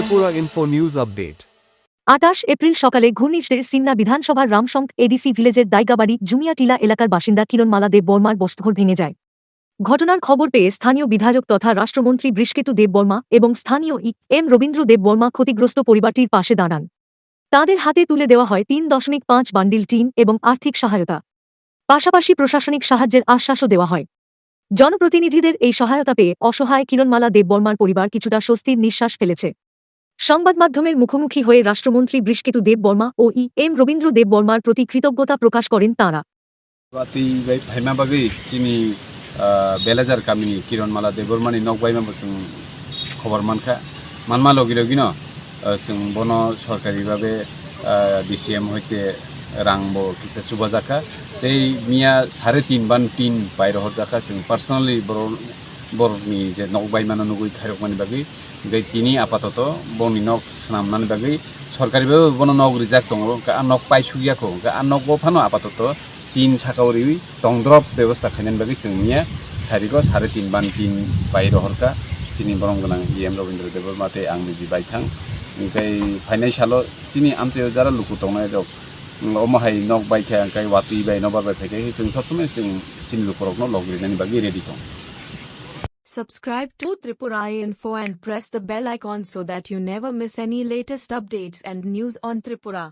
Tripura Info News Update. 28 April সকালে ঘূর্ণিঝড়ে সিন্না বিধানসভার রামশঙ্ক এডিসি ভিলেজের দাইগাবাড়ি জুমিয়াটিলা এলাকার বাসিন্দা কিরণমালা দেব বর্মার বস্ত্রঘর ভেঙে যায়। ঘটনার খবর পেয়ে স্থানীয় বিধায়ক তথা রাষ্ট্রমন্ত্রী বৃষ্কেতু দেব বর্মা এবং স্থানীয় এম রবীন্দ্র দেব বর্মা ক্ষতিগ্রস্ত পরিবারটির পাশে দাঁড়ান। তাদের হাতে তুলে দেওয়া হয় 3.5 বান্ডিল টিন এবং আর্থিক সহায়তা, পাশাপাশি প্রশাসনিক সাহায্যের আশ্বাসও দেওয়া হয়। জনপ্রতিনিধিদের এই সহায়তা পেয়ে অসহায় কিরণমালা দেব বর্মার পরিবার কিছুটা স্বস্তির নিঃশ্বাস ফেলেছে। সংবাদমাধ্যমের মুখোমুখি হয়ে রাষ্ট্রমন্ত্রী বৃষ্কেতু দেব বর্মা ও এম রবীন্দ্র দেব বর্মার প্রতি কৃতজ্ঞতা প্রকাশ করেন তাঁরা। বেলাজার কামিনী কিরণমালা দেব বর্মানি নকবাইমাबो जों खबर मानखा मानमा लगिलगिनो जों बनो सरकारिभाবে ডিসিএম হইতে রাংবো কিছু সুবাজাকা এই মিয়া 3.5 বান 3 বাইরে হরজাকা जों পার্সোনালি বরনি যে নকবাইমানো নুগুই খাইরকমানি বাগै তিনি আপাতত বনি নক স্নামনানি বাগै সরকারিভাবে বনো নক রিজাক দङ নক পাইসুगियाखौ नक बफानो आपातत 3 साकावरि तंद्रब व्यवस्था खायनानि बागै जों मिया सारिगो 3.5 बान 3 बायरो हरका सिनि बरं गोनां एम रबीन्द्र देब बर्माते आंनि जि बायथां ओमफ्राय फाइनान्सियाल सिनि आमचे जारा लुकु दंनाय दं अमाहाय नक बायखा ओमफ्राय वाति बाय नबार बाय फैखाय जों सब समय जों सिनि लुकुरकनो लगिनानि बागै रेडि दं। Subscribe to Tripura Info and press the bell icon so that you never miss any latest updates and news on Tripura.